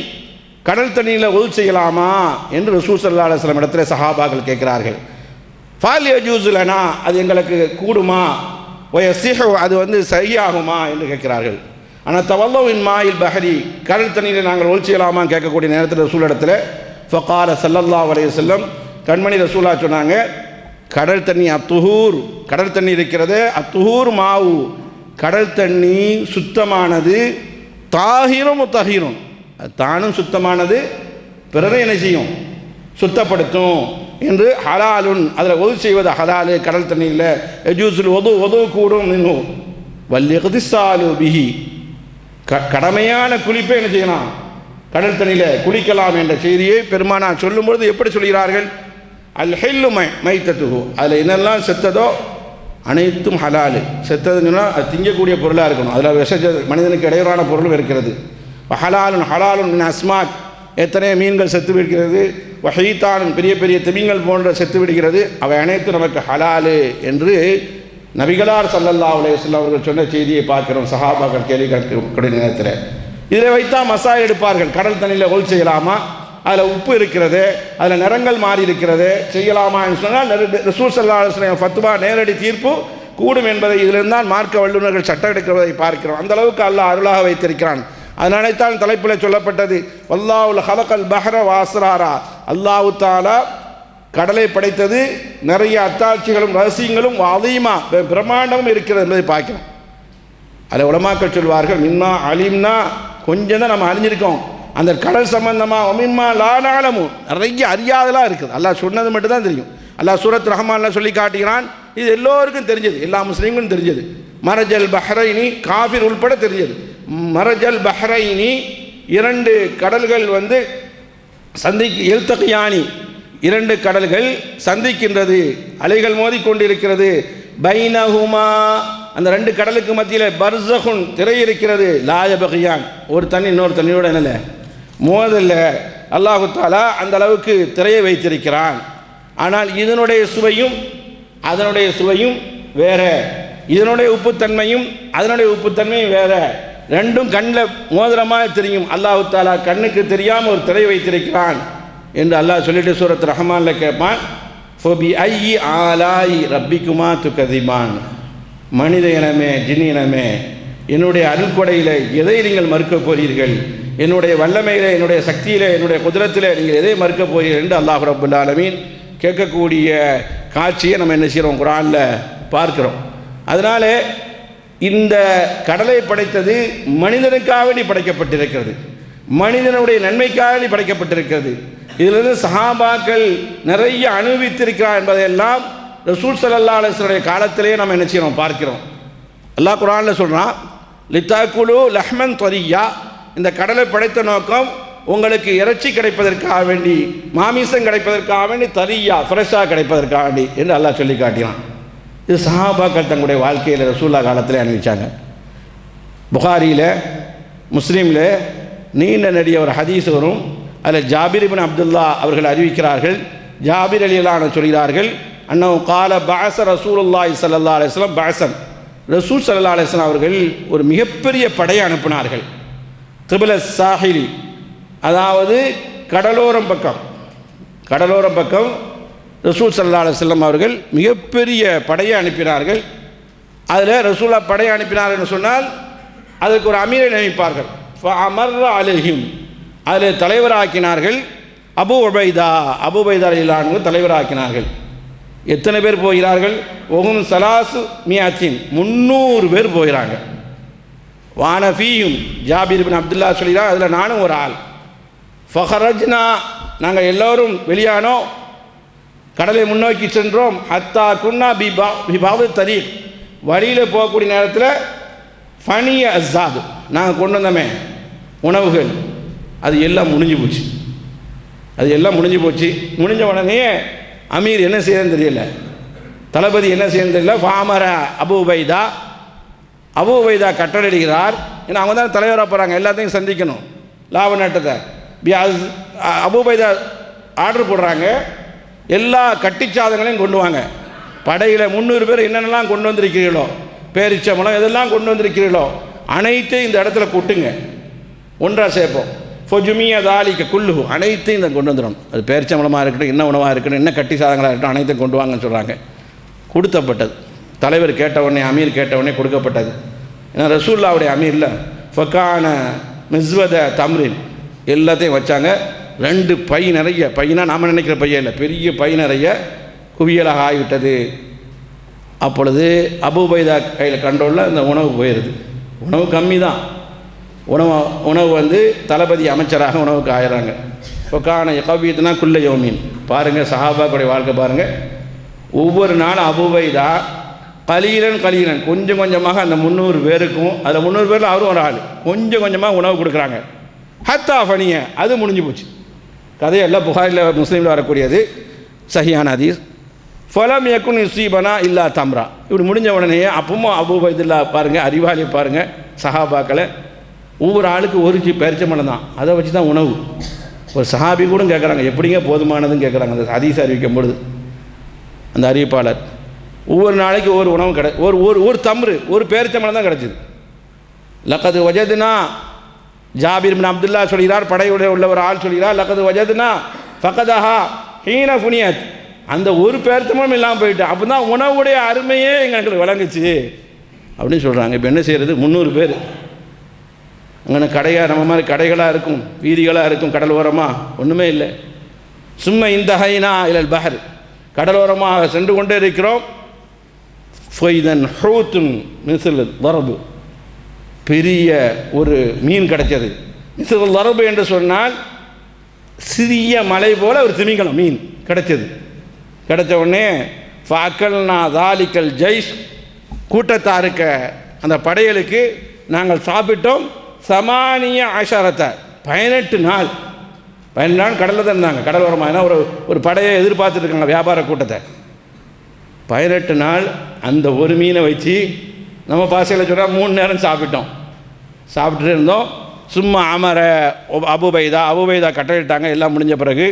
கடல் தண்ணீரில் ஒல் செய்யலாமா என்று ரசூல் ஸல்லல்லாஹு அலைஹி வஸல்லம் இடத்துல சஹாபாக்கள் கேட்கிறார்கள். ஃபால் யஜூஸுலனா, அது எங்களுக்கு கூடுமா, ஒயசிஹு, அது வந்து சரியாகுமா என்று கேட்கிறார்கள். ஆனால் தவல்லவின் மாயில் பஹரி, கடல் தண்ணீரை நாங்கள் ஒல் செய்யலாமா கேட்கக்கூடிய நேரத்தில் ரசூல் இடத்துல ஃபகால ஸல்லல்லாஹு அலைஹி வஸல்லம், கண்மணி ரசூலா சொன்னாங்க, கடல் தண்ணி அத்துஹூர், கடல் தண்ணி இருக்கிறது, அத்துஹூர் மாவு, கடல் தண்ணி சுத்தமானது, தாஹிரும் தஹீரும், தானும் சுத்தமானது, பிறரை என்ன செய்யும், சுத்தப்படுத்தும் என்று. ஹலாலுன், அதில் ஒது செய்வது ஹலாலு, கடல் தண்ணியில். எஜூசுல் ஒது கூடும் இன்னும். வல்லிகதிசாலு பிஹி, கடமையான குளிப்பை என்ன செய்யலாம், கடல் தண்ணியில் குளிக்கலாம் என்ற செய்தியை பெருமானார் சொல்லும்பொழுது எப்படி சொல்கிறார்கள், அல் ஹெல்லு மைத்தத்துகு, அதில் என்னெல்லாம் செத்ததோ அனைத்தும் ஹலாலு. செத்ததுன்னு சொன்னால் அது திங்கக்கூடிய பொருளாக இருக்கணும், அதில் விஷ மனிதனுக்கு இடையூறான பொருளும் இருக்கிறது. ஹலாலுன், ஹலாலுன் அஸ்மாக், எத்தனை மீன்கள் செத்து விடுகிறது, வஹீத்தான், பெரிய பெரிய திமிங்கள் போன்ற செத்து விடுகிறது, அவை அனைத்தும் நமக்கு ஹலாலு என்று நபிகளார் ஸல்லல்லாஹு அலைஹி வஸல்லம் அவர்கள் சொன்ன செய்தியை பார்க்கிறோம். சஹாபாக்கள் கேள்வி கேட்கக்கூடிய நேரத்தில் இதில் வைத்தான் மசால் எடுப்பார்கள். கடல் தண்ணியில் ஒல் செய்யலாமா, அதில் உப்பு இருக்கிறது, அதில் நிறங்கள் மாறி இருக்கிறது, செய்யலாமா என்று சொன்னால் ரசூல் ஸல்லல்லாஹு அலைஹி வஸல்லம் ஃபத்வா நேரடி தீர்ப்பு கூடும் என்பதை இதிலிருந்தான் மார்க்க வல்லுநர்கள் சட்டம் எடுக்கிறதை பார்க்கிறோம். அந்த அளவுக்கு அல்லாஹ் அருளாக வைத்திருக்கிறான். அதனால்தான் தலைப்பில் சொல்லப்பட்டது, வல்லாஹுல் ஹலகல் பஹ்ர வாஸ்ராரா, அல்லாஹு தஆலா கடலை படைத்தது, நிறைய அத்தாட்சிகளும் ரகசியங்களும் அதீமா பிரம்மாண்டமும் இருக்கிறது என்பதை பார்க்கிறோம். அதில் உலமாக்கள் சொல்வார்கள், மின்னா அலிம்னா, கொஞ்சம் தான் நம்ம அறிஞ்சிருக்கோம், அந்த கடல் சம்பந்தமாக ஒமின்மா லானாலமும் நிறைய அறியாதெல்லாம் இருக்குது. அல்லாஹ் சொன்னது மட்டும்தான் தெரியும். அல்லாஹ் சூரத் ரஹ்மான்ல சொல்லி காட்டுகிறான். இது எல்லோருக்கும் தெரிஞ்சது, எல்லா முஸ்லீம்களும் தெரிஞ்சது. மரஜல் பஹ்ரைனி காஃபிர் உள்பட தெரிஞ்சது. மரஜல் பஹ்ரைனி இரண்டு கடல்கள் எல்தகியானி இரண்டு கடல்கள் சந்திக்கின்றது, அலைகள் மோதி கொண்டிருக்கிறது. பைனஹுமா அந்த ரெண்டு கடலுக்கு மத்தியில் பர்ஸகுன் திரை இருக்கிறது. லாயபகியான் ஒரு தண்ணி இன்னொரு தண்ணியோட என்னல மோதல்ல. அல்லாஹு தஆலா அந்த அளவுக்கு திரையை வைத்திருக்கிறான். ஆனால் இதனுடைய சுவையும் அதனுடைய சுவையும் வேற, இதனுடைய உப்புத்தன்மையும் அதனுடைய உப்புத்தன்மையும் வேற. ரெண்டும் கண்ணில் மோதிரமாக தெரியும். அல்லாஹு தஆலா கண்ணுக்கு தெரியாமல் ஒரு திரை வைத்திருக்கிறான் என்று அல்லாஹ் சொல்லிட்டு சூரத் ரஹ்மானில் கேட்பான். ஃபபி ஐயி ஆலாயி ரப்பிக்குமா துகதிபான். மனித இனமே ஜின் இனமே, என்னுடைய அருள்கொடையில் எதை நீங்கள் மறுக்கப் போகிறீர்கள்? என்னுடைய வல்லமையில், என்னுடைய சக்தியில், என்னுடைய குதிரத்தில் நீங்கள் எதை மறுக்கப் போகிறீர்கள் என்று அல்லாஹ் ரப்புல் ஆலமீன் கேட்கக்கூடிய காட்சியை நம்ம என்ன செய்கிறோம், குர்ஆனில் பார்க்கிறோம். அதனால் இந்த கடலை படைத்தது மனிதனுக்காக வேண்டி படைக்கப்பட்டிருக்கிறது, மனிதனுடைய நன்மைக்காக வேண்டி படைக்கப்பட்டிருக்கிறது. இதிலிருந்து சஹாபாக்கள் நிறைய அனுபவித்திருக்கிறார் என்பதையெல்லாம் ரசூல் ஸல்லல்லாஹு அலைஹி வஸல்லம் காலத்திலேயே நம்ம என்ன செய்யணும் பார்க்கிறோம். அல்லாஹ் குர்ஆனில் சொல்கிறான், லித்தாக்குலு லஹ்மன் தரியா, இந்த கடலை படைத்த நோக்கம் உங்களுக்கு இறைச்சி கிடைப்பதற்காக வேண்டி, மாமிசம் கிடைப்பதற்காக வேண்டி, தரியா ஃப்ரெஷ்ஷாக கிடைப்பதற்காக வேண்டி என்று அல்லாஹ் சொல்லி காட்டினான். இது சஹாபாக்கள் தங்களுடைய வாழ்க்கையில் ரசூல்லா காலத்தில் அனுபவிச்சாங்க. புகாரியில் முஸ்லீமில் நீண்ட நெடிய ஒரு ஹதீஸ் வரும். அதில் ஜாபிர் இப்னு அப்துல்லா அவர்கள் அறிவிக்கிறார்கள். ஜாபிர் ரலியல்லாஹு அன்ஹு சொல்கிறார்கள், அன்னஹு கால பஅஸ ரசூலுல்லாஹி ஸல்லல்லாஹு அலைஹி வஸல்லம் பஅஸன். ரசூல் ஸல்லல்லாஹு அலைஹி வஸல்லம் அவர்கள் ஒரு மிகப்பெரிய படையை அனுப்பினார்கள். கிபில சாஹிலி, அதாவது கடலோரம் பக்கம் ரசூல் ஸல்லல்லாஹு அலைஹி வஸல்லம் அவர்கள் மிகப்பெரிய படையை அனுப்பினார்கள். அதில் ரசூலா படையை அனுப்பினார்கள் சொன்னால் அதற்கு ஒரு அமீரை நியமிப்பார்கள். ஃபஅமர்ர அலைஹிம், அதில் தலைவராக்கினார்கள் அபு உபைதா ரலியல்லாஹு அன்ஹு தலைவராக்கினார்கள். எத்தனை பேர் போகிறார்கள்? ஒஹும் சலாசு மியாத்தின், 300 பேர் போகிறாங்க. வானஃபீயும், ஜாபிர் இப்னு அப்துல்லா சொல்கிறார், அதில் நானும் ஒரு ஆள். ஃபஹரஜ்னா, நாங்கள் எல்லோரும் வெளியானோம், கடலை முன்னோக்கி சென்றோம். ஹத்தா குன்னா பிபாவு தரீக், வழியில் போகக்கூடிய நேரத்தில் ஃபனிய அஸாது, நாங்கள் கொண்டு வந்தோமே உணவுகள், அது எல்லாம் முடிஞ்சு போச்சு. முடிஞ்ச உடனே அமீர் என்ன செய்யறதுன்னு தெரியல, தளபதி என்ன செய்யறதுன்னு தெரியல. ஃபாமர அபு உபைதா கட்டளையிடுகிறார். ஏன்னா அவங்க தான் தலைவராக போகிறாங்க, எல்லாத்தையும் சந்திக்கணும் லாப நட்டத்தை. அபு உபைதா ஆர்டர் போடுறாங்க, எல்லா கட்டிச்சாதங்களையும் கொண்டு வாங்க. படையில் 300 பேர் என்னென்னலாம் கொண்டு வந்திருக்கிறீர்களோ, பேரிச்சம்பழம் எதெல்லாம் கொண்டு வந்திருக்கிறீர்களோ அனைத்தையும் இந்த இடத்துல கூட்டுங்க, ஒன்றாக சேர்ப்போம். ஃபொஜுமியா தாலிக்க குல்லுஹு, அனைத்தையும் இதை கொண்டு வந்துடணும். அது பேரிச்சம்பழமாக இருக்கட்டும், என்ன உணவாக இருக்கட்டும், என்ன கட்டி சாதங்களாக இருக்கட்டும், அனைத்தையும் கொண்டு வாங்கன்னு சொல்கிறாங்க. கொடுத்தப்பட்டது. தலைவர் கேட்டவுடனே, அமீர் கேட்டவுடனே கொடுக்கப்பட்டது. ஏன்னா ரசூல்லாவுடைய அமீரில் ஃபக்கான மிஸ்வத தம்ரின் எல்லாத்தையும் வச்சாங்க. 2 பை நிறைய, பையனா நாம் நினைக்கிற பையன் இல்லை, பெரிய பை நிறைய குவியலாக ஆகிவிட்டது. அப்பொழுது அபு உபைதா கையில் கண்ட்ரோலில் இந்த உணவு போயிடுது. உணவு கம்மி தான், உணவு தளபதி அமைச்சராக உணவுக்கு ஆயிடுறாங்க. ஃபக்கான யகவியத்துனா குல்ல யோமீன். பாருங்கள் சஹாபாக்குடைய வாழ்க்கை பாருங்கள். ஒவ்வொரு நாளும் அபு உபைதா கலீலன் கொஞ்சம் கொஞ்சமாக அந்த 300 பேருக்கும், அதில் 300 பேரில் அவரும் ஒரு ஆள், கொஞ்சம் கொஞ்சமாக உணவு கொடுக்குறாங்க. ஹத்தா ஃபனிய, அது முடிஞ்சு போச்சு. கதையெல்லாம் புகாரில் முஸ்லீமில் வரக்கூடியது, சஹியான ஹதீஸ். ஃபலம் யகுன் யுஸீபனா இல்லா தம்ரா. இப்படி முடிஞ்ச உடனே அப்பவும் அபு உபைதுல்லா பாருங்கள், அறிவாளியை பாருங்கள், சஹாபாக்களை ஒவ்வொரு ஆளுக்கு ஒரு பேரிச்சம்பழம் தான், அதை வச்சு தான் உணவு. ஒரு சஹாபி கூட கேட்குறாங்க, எப்படிங்க போதுமானதுன்னு கேட்குறாங்க. அந்த ஹதீஸ் அறிவிக்கும் பொழுது அந்த அறிவிப்பாளர் ஒவ்வொரு நாளைக்கு ஒரு உணவு ஒரு தம்ரு, ஒரு பேரிச்சம்பழம் தான் கிடச்சிது. லக்கது வஜதுனா, ஜாபிர் இப்னு அப்துல்லா சொல்கிறார், படையுடைய உள்ள ஒரு ஆள் சொல்கிறார், லக்கது வஜதுனா ஃபகதஹா ஹீன ஃபுனியத், அந்த ஒரு பேரிச்சம்பழம் இல்லாமல் போயிட்டு, அப்போ தான் உணவுடைய அருமையே எங்களுக்கு விளங்குச்சு அப்படின்னு சொல்கிறாங்க. இப்போ என்ன செய்கிறது? 300 பேர் அங்கே கடையாக, நம்ம மாதிரி கடைகளாக இருக்கும், வீதிகளாக இருக்கும், கடல் ஓரமாக ஒன்றுமே இல்லை. சும்மா இந்த ஹைனா இலல் பஹர், கடலோரமாக சென்று கொண்டே இருக்கிறோம். ஃபைதன் ஹூத்துன் மிஸ்ல் வரபு, பெரிய ஒரு மீன் கிடைச்சது. மிஸ்ருல் லரபு என்று சொன்னால் சிறிய மலை போல ஒரு திமிங்கலம் மீன் கிடைச்சது. கிடைச்ச உடனே ஃபாக்கல்னா தாலிக்கல் ஜெய்ஷ், கூட்டத்தாருக்கு அந்த படையலுக்கு நாங்கள் சாப்பிட்டோம். சமானிய ஆஷாரத்தை 18 நாள் கடலில் தான் இருந்தாங்க. கடல் ஓரமாக ஏன்னா ஒரு படையை எதிர்பார்த்துட்டு இருக்காங்க, வியாபார கூட்டத்தை. 18 நாள் அந்த ஒரு மீனை வச்சு நம்ம பாசையில் சொல்கிறால் 3 நேரம் சாப்பிட்டுட்டு இருந்தோம். சும்மா அமர அபுபைதா கட்டளிட்டாங்க. எல்லாம் முடிஞ்ச பிறகு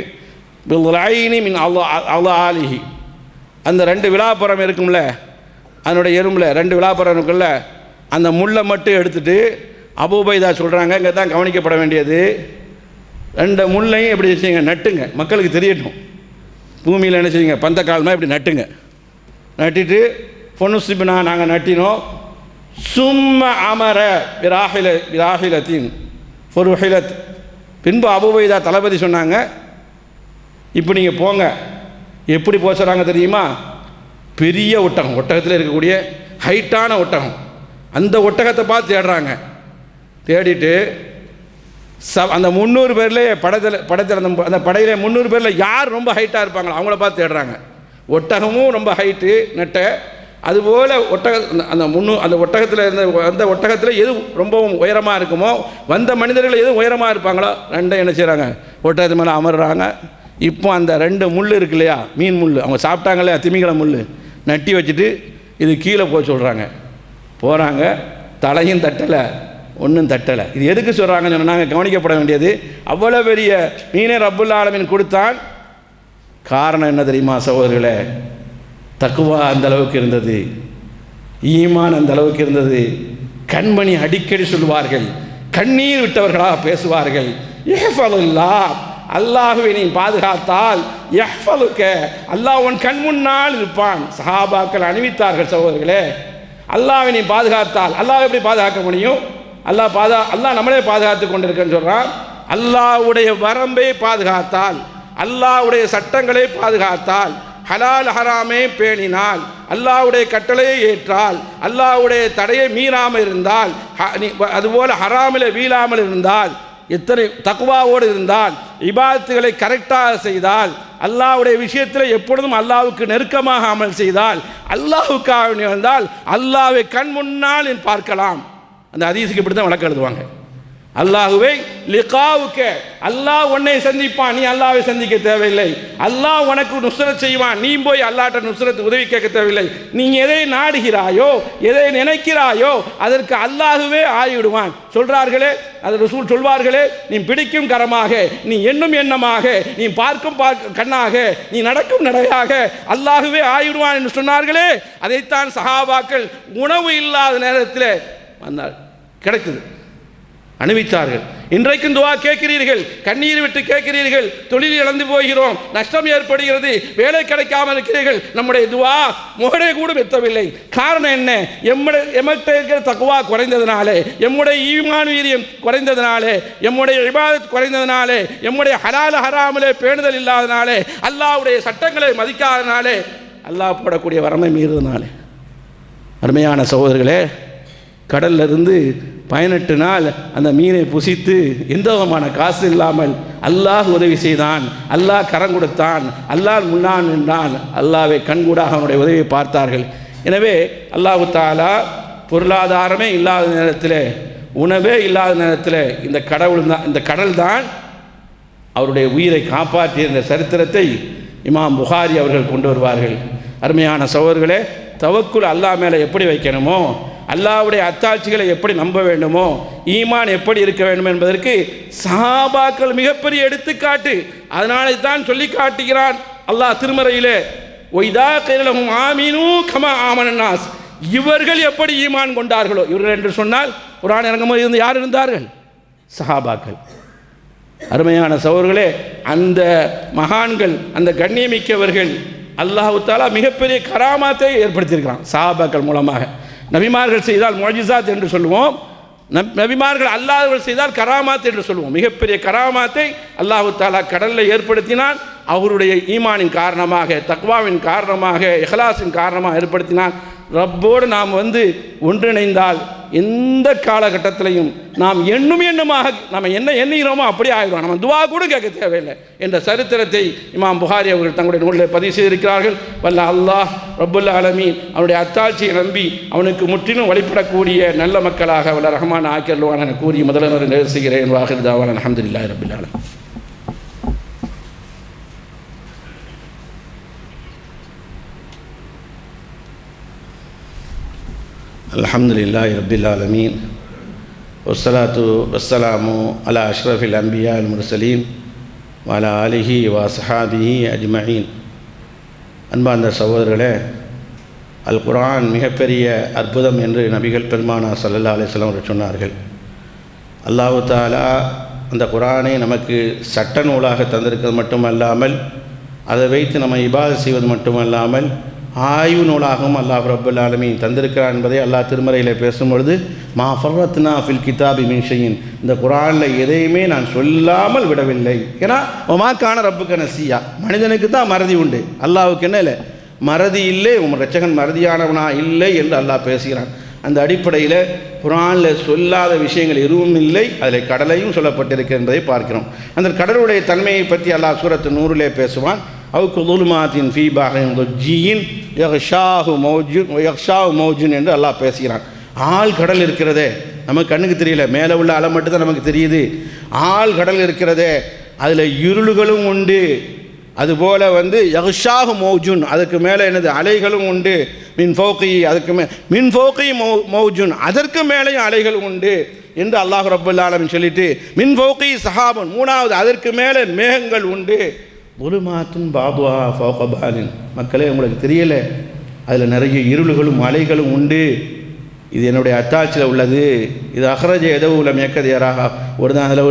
மின் அல்லா ஆலிஹி, அந்த 2 விழாப்புறம் இருக்கும்ல, அதனுடைய எறும்பில் 2 விழாப்புறம் இருக்குல்ல, அந்த முள்ளை மட்டும் எடுத்துகிட்டு அபுபைதா சொல்கிறாங்க, இங்கே தான் கவனிக்கப்பட வேண்டியது, 2 முள்ளையும் எப்படி செய்யுங்க, நட்டுங்க, மக்களுக்கு தெரியட்டும். பூமியில் என்ன செய்யுங்க, பந்த காலமாக இப்படி நட்டிட்டு பொன்னுசிபினா நாங்கள் நட்டினோம். சும்மா அமர விராஹிலத்தின் ஃபொருஹிலத், பின்பு அபுபைதா தளபதி சொன்னாங்க, இப்போ நீங்கள் போங்க. எப்படி போக சொல்கிறாங்க தெரியுமா? பெரிய ஒட்டகத்தில் இருக்கக்கூடிய ஹைட்டான ஒட்டகம், அந்த ஒட்டகத்தை பார்த்து தேடுறாங்க. தேடிட்டு அந்த 300 பேர்லேயே படத்தில் அந்த படையில் 300 பேரில் யார் ரொம்ப ஹைட்டாக இருப்பாங்களோ அவங்கள பார்த்து தேடுறாங்க. ஒட்டகமும் ரொம்ப ஹைட்டு நெட்ட, அதுபோல் அந்த ஒட்டகத்தில் இருந்த அந்த ஒட்டகத்தில் எது ரொம்பவும் உயரமாக இருக்குமோ, வந்த மனிதர்கள் எது உயரமாக இருப்பாங்களோ 2 என்ன செய்கிறாங்க, ஒட்டகத்து மேலே அமர்றாங்க. இப்போ அந்த 2 முள் இருக்கு இல்லையா, மீன் முள், அவங்க சாப்பிட்டாங்க இல்லையா திமிங்கல முள், நட்டி வச்சுட்டு இது கீழே போக சொல்கிறாங்க. போகிறாங்க, தலையும் தட்டலை, ஒன்றும் தட்டலை. இது எதுக்கு சொல்கிறாங்கன்னு சொன்னாங்க, கவனிக்கப்பட வேண்டியது. அவ்வளோ பெரிய மீனே ரப்புல் ஆலமீன் கொடுத்தான். காரணம் என்ன தெரியுமா சகோதரர்களே? தக்குவா அந்த அளவுக்கு இருந்தது, ஈமான் அந்த அளவுக்கு இருந்தது. கண்மணி அடிக்கடி சொல்வார்கள், கண்ணீர் விட்டவர்களாக பேசுவார்கள். இஹ்ஃபலுல்லாஹ், அல்லாஹ்வை நீ பாதுகாத்தால் யஹ்ஃபலுக, அல்லாஹ் உன் கண் முன்னால் இருப்பான். சஹாபாக்கள் அணிவித்தார்கள் சகோதரர்களே. அல்லாஹ்வை நீ பாதுகாத்தால், அல்லாஹ் எப்படி பாதுகாக்க முடியும்? அல்லாஹ் நம்மளே பாதுகாத்து கொண்டிருக்கன்னு சொல்கிறான். அல்லாஹ்வுடைய வரம்பை பாதுகாத்தால், அல்லாஹ்வுடைய சட்டங்களை பாதுகாத்தால், ஹலால் ஹராமே பேணினால், அல்லாஹ்வுடைய கட்டளையை ஏற்றால், அல்லாஹ்வுடைய தடையை மீறாமல் இருந்தால், அதுபோல் ஹராமில் வீழாமல் இருந்தால், எத்தனை தக்வாவோடு இருந்தால், இபாதத்துகளை கரெக்டாக செய்தால், அல்லாஹ்வுடைய விஷயத்தில் எப்பொழுதும் அல்லாஹ்வுக்கு நெருக்கமாக அமல் செய்தால், அல்லாஹ்வுக்காக வந்தால் அல்லாஹ்வை கண் முன்னால் பார்க்கலாம். அந்த ஹதீஸுக்கு இப்படி தான் வழக்கு எழுதுவாங்க. அல்லாஹுவை லிகாவுக்க, அல்லாஹ் உன்னை சந்திப்பான், நீ அல்லாஹ்வை சந்திக்க தேவையில்லை. அல்லாஹ் உனக்கு நுஸ்ரத் செய்வான், நீ போய் அல்லாஹ்ட்ட நுஸ்ரத் உதவி கேட்க தேவையில்லை. நீ எதை நாடுகிறாயோ, எதை நினைக்கிறாயோ அதற்கு அல்லாஹுவே ஆகிவிடுவான். சொல்றார்களே, அது ரசூல் சொல்வார்களே, நீ பிடிக்கும் கரமாக, நீ எண்ணும் எண்ணமாக, நீ பார்க்கும் கண்ணாக, நீ நடக்கும் நடையாக அல்லாஹுவே ஆகிவிடுவான் என்று சொன்னார்களே. அதைத்தான் சஹாபாக்கள் உணவு இல்லாத நேரத்தில் வந்தால் கிடைக்குது அனுபவித்தார்கள். இன்றைக்கும் துவா கேட்கிறீர்கள், கண்ணீர் விட்டு கேட்கிறீர்கள், தொழில் இழந்து போகிறோம், நஷ்டம் ஏற்படுகிறது, வேலை கிடைக்காமல் இருக்கிறீர்கள், நம்முடைய துவா முகடை கூட எத்தவில்லை. காரணம் என்ன? எம்மட்ட இருக்கிற தக்வா குறைந்ததுனாலே, எம்முடைய ஈமான் வீரியம் குறைந்ததுனாலே, எம்முடைய இபாதத் குறைந்ததுனாலே, எம்முடைய ஹலால் ஹராமிலே பேணுதல் இல்லாதனாலே, அல்லாஹ்வுடைய சட்டங்களை மதிக்காதனாலே, அல்லாஹ் போடக்கூடிய வரமை மீறுதனாலே. அருமையான சகோதரர்களே, கடல்ல இருந்து 18 நாள் அந்த மீனை புசித்து எந்த விதமான காசு இல்லாமல் அல்லாஹ் உதவி செய்தான், அல்லாஹ் கரம் கொடுத்தான், அல்லாஹ் முன்னான் நின்றான், அல்லாஹ்வை கண்கூடாக அவனுடைய உதவியை பார்த்தார்கள். எனவே அல்லாஹு தஆலா பொருளாதாரமே இல்லாத நேரத்தில், உணவே இல்லாத நேரத்தில் இந்த கடல் தான் அவருடைய உயிரை காப்பாற்றிய இந்த சரித்திரத்தை இமாம் புகாரி அவர்கள் கொண்டு வருவார்கள். அருமையான சகோதரர்களே, தவக்குல் அல்லாஹ் மேலே எப்படி வைக்கணுமோ, அல்லாஹ்வுடைய அத்தாட்சிகளை எப்படி நம்ப வேண்டுமோ, ஈமான் எப்படி இருக்க வேண்டும் என்பதற்கு சஹாபாக்கள் மிகப்பெரிய எடுத்துக்காட்டு. அதனாலே தான் சொல்லி காட்டுகிறான் அல்லாஹ் திருமறையிலே, ஒய்தா கைலஹும் ஆமீனு கமா ஆமனன்னாஸ், இவர்கள் எப்படி ஈமான் கொண்டார்களோ. இவர்கள் என்று சொன்னால் குர்ஆன் இறங்கும்போது இருந்து யார் இருந்தார்கள்? சஹாபாக்கள். அருமையான சகோதரர்களே, அந்த மகான்கள், அந்த கண்ணியமிக்கவர்கள் அல்லாஹ் தஆலா மிகப்பெரிய கராமாத்தை ஏற்படுத்தியிருக்கிறான் சஹாபாக்கள் மூலமாக. நபிமார்கள் செய்தால் முஅஜிசாத் என்று சொல்லுவோம், நபிமார்கள் அல்லாதவர்கள் செய்தால் கராமாத் என்று சொல்லுவோம். மிகப்பெரிய கராமாத்தை அல்லாஹ் தஆலா கடலில் ஏற்படுத்தினான். அவருடைய ஈமானின் காரணமாக, தக்வாவின் காரணமாக, இஹ்லாஸின் காரணமாக ஏற்படுத்தினான். ரப்போடு நாம் ஒன்றிணைந்தால் எந்த காலகட்டத்திலையும் நாம் எண்ணமாக நம்ம என்ன எண்ணுகிறோமோ அப்படியே ஆகிடும். நம்ம துவா கூட கேட்க தேவையில்லை என்ற சரித்திரத்தை இமாம் புகாரி அவர்கள் தங்களுடைய நூலில் பதிவு செய்திருக்கிறார்கள். வல்ல அல்லாஹ் ரப்புல் ஆலமீன் அவனுடைய அத்தாட்சியை நம்பி அவனுக்கு முற்றிலும் வழிபடக்கூடிய நல்ல மக்களாக வல்ல ரஹ்மான் ஆக்கியருள்வான் என கூறி முதல்வர் நிறைவு செய்கிறேன். வாஹிர் தாவான் அல்ஹம்துலில்லாஹி ரப்பில் ஆலமீன். அல்ஹம்துலில்லாஹி ரப்பில் ஆலமீன் வஸ்ஸலாத்து வஸ்ஸலாமு அலா அஷ்ரஃபில் அன்பியா அல் முர்சலீன் வ அலா ஆலிஹி வ அஸ்ஹாபிஹி அஜ்மஈன். அன்பார்ந்த சகோதரர்களே, அல் குர்ஆன் மிகப்பெரிய அற்புதம் என்று நபிகள் பெருமானார் ஸல்லல்லாஹு அலைஹி வஸல்லம் அவர்கள் சொன்னார்கள். அல்லாஹ் தஆலா அந்த குர்ஆனை நமக்கு சட்ட நூலாக தந்திருக்கிறது மட்டுமல்லாமல் அதை வைத்து நம்ம இபாதத் செய்வது மட்டுமல்லாமல் ஆய்வு நூலாகவும் அல்லாஹ் ரப்புல் ஆலமீன் தந்திருக்கிறார் என்பதை அல்லாஹ் திருமறையில் பேசும்பொழுது மா ஃபர்ரத்னா ஃபில் கிதாபி மின் ஷைஇன், இந்த குர்ஆனில் எதையுமே நான் சொல்லாமல் விடவில்லை. ஏன்னா ஒமா கான ரப்புக்க நசியா, மனிதனுக்கு தான் மறதி உண்டு, அல்லாஹ்வுக்கு என்ன இல்லை, மறதி இல்லை, உன் ரட்சகன் மறதியானவனா இல்லை என்று அல்லாஹ் பேசுகிறான். அந்த அடிப்படையில் குர்ஆனில் சொல்லாத விஷயங்கள் எதுவும் இல்லை, அதில் கடலையும் சொல்லப்பட்டிருக்கு என்பதை பார்க்கிறோம். அந்த கடலுடைய தன்மையை பற்றி அல்லாஹ் சூரத்து நூறிலே பேசுவான். அவுக்கு லுலுமாத்தின் ஃபீ பஹ்ரின் லுஜ்ஜியின் யக்ஷாஹு மௌஜுன் என்று அல்லாஹ் பேசுகிறான். ஆள் கடல் இருக்கிறதே, நமக்கு கண்ணுக்கு தெரியல, மேலே உள்ள அலை மட்டும் தான் நமக்கு தெரியுது. ஆள் கடல் இருக்கிறதே, அதில் இருளுகளும் உண்டு, அதுபோல் யக்ஷாஹு மௌஜுன், அதுக்கு மேலே என்னது, அலைகளும் உண்டு. மின் ஃபௌகி, அதுக்கு மின் ஃபௌகி மௌஜுன், அதற்கு மேலேயும் அலைகள் உண்டு என்று அல்லாஹ் ரப்புல் ஆலமீன் சொல்லிட்டு மின் ஃபௌகி சஹாபுன், மூணாவது அதற்கு மேலே மேகங்கள் உண்டு. துலுமாத்துன் பாதுவா ஃபௌகபாலின், மக்களே உங்களுக்கு தெரியலை, அதில் நிறைய இருளுகளும் அலைகளும் உண்டு. இது என்னுடைய அத்தாட்சியில் உள்ளது. இது அஹ்ரஜ எதவுலம் ஏக்கதியராக, ஒரு தான் அதில்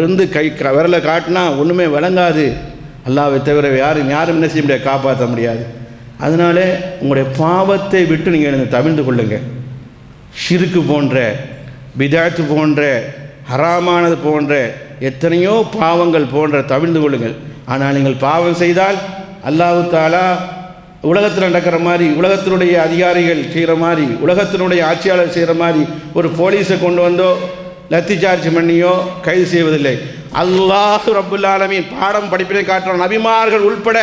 விரலை காட்டினா ஒன்றுமே விளங்காது, அல்லாஹ்வை தவிர யாரும் என்ன செய்ய முடியாது, காப்பாற்ற முடியாது. அதனால உங்களுடைய பாவத்தை விட்டு நீங்கள் தவிர்ந்து கொள்ளுங்க. ஷிருக்கு போன்ற, பிதாத்து போன்ற, ஹராமானது போன்ற எத்தனையோ பாவங்கள் போன்ற தவிர்ந்து கொள்ளுங்கள். ஆனால் நீங்கள் பாவம் செய்தால் அல்லாஹ் தஆலா உலகத்தில் நடக்கிற மாதிரி, உலகத்தினுடைய அதிகாரிகள் செய்கிற மாதிரி, உலகத்தினுடைய ஆட்சியாளர் செய்கிற மாதிரி ஒரு போலீஸை கொண்டு வந்தோ லத்தி சார்ஜ் பண்ணியோ கைது செய்வதில்லை. அல்லாஹ் ரப்புல் ஆலமீன் பாடம் படிப்பினை காட்டுற நபிமார்கள் உள்பட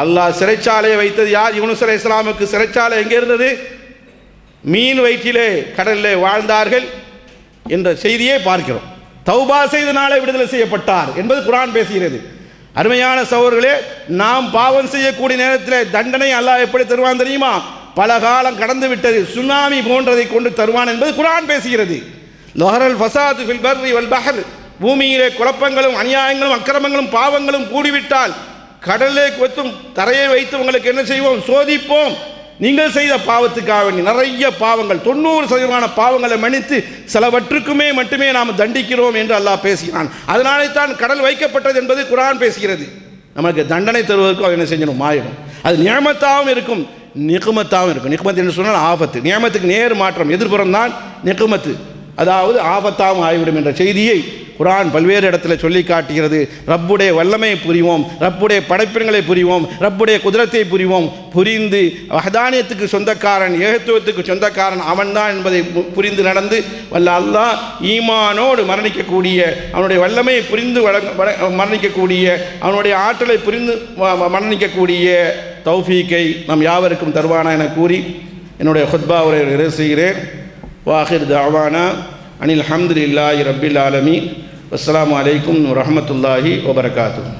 அல்லாஹ் சிறைச்சாலையை வைத்தது யார்? யூனுஸ் அலைஹிஸ்ஸலாமுக்கு சிறைச்சாலை எங்கே இருந்தது? மீன் வயிற்றிலே கடலிலே வாழ்ந்தார்கள் என்ற செய்தியை பார்க்கிறோம். தௌபா செய்தனாலே விடுதலை செய்யப்பட்டார் என்பது குர்ஆன் பேசுகிறது. அருமையான சகோதரர்களே, நாம் பாவம் செய்யக்கூடிய நேரத்தில் தண்டனை அல்லாஹ் எப்படி தருவான் தெரியுமா? பல காலம் கடந்து விட்டது, சுனாமி போன்றதை கொண்டு தருவான் என்பது குர்ஆன் பேசுகிறது. லஹரல் ஃபசாது ஃபில் பர்ரி வல் பஹர், பூமியிலே குழப்பங்களும் அநியாயங்களும் அக்கிரமங்களும் பாவங்களும் கூடிவிட்டால் கடலை வைத்தும் தரையை வைத்து உங்களுக்கு என்ன செய்வோம்? சோதிப்போம். நீங்கள் செய்த பாவத்துக்காக நிறைய பாவங்கள், 90% பாவங்களை மன்னித்து சிலவற்றுக்குமே மட்டுமே நாம் தண்டிக்கிறோம் என்று அல்லாஹ் பேசுகிறான். அதனாலே தான் கடல் வைக்கப்பட்டது என்பது குர்ஆன் பேசுகிறது. நமக்கு தண்டனை தருவதற்கும் என்ன செஞ்சணும்? மாயிடும். அது நியமத்தாகவும் இருக்கும், நிகுமத்தாகவும் இருக்கும். நிகுமத்து என்று சொன்னால் ஆபத்து, நியமத்துக்கு நேர் மாற்றம், எதிர்ப்புறம் தான் நிகுமத்து, அதாவது ஆபத்தாகவும் ஆகிவிடும் என்ற செய்தியை குர்ஆன் பல்வேறு இடத்துல சொல்லி காட்டுகிறது. ரப்புடைய வல்லமையை புரிவோம், ரப்புடைய படைப்பினங்களை புரிவோம், ரப்புடைய குதிரத்தை புரிவோம். புரிந்து வஹதானியத்துக்கு சொந்தக்காரன், ஏகத்துவத்துக்கு சொந்தக்காரன் அவன்தான் என்பதை புரிந்து நடந்து வல்ல அல்லாஹ் ஈமானோடு மரணிக்கக்கூடிய, அவனுடைய வல்லமையை புரிந்து மரணிக்கக்கூடிய, அவனுடைய ஆற்றலை புரிந்து மரணிக்கக்கூடிய தௌஃபீக்கை நம் யாவருக்கும் தருவானா என கூறி என்னுடைய ஹுத்பா உரை நிறைவு செய்கிறேன். வாஹிர் தஅவானா அனில் ஹம்துலில்லாஹி ரப்பில் ஆலமீன். அஸ்ஸலாமு அலைக்கும் வரஹ்மத்துல்லாஹி வபரகாத்துஹு.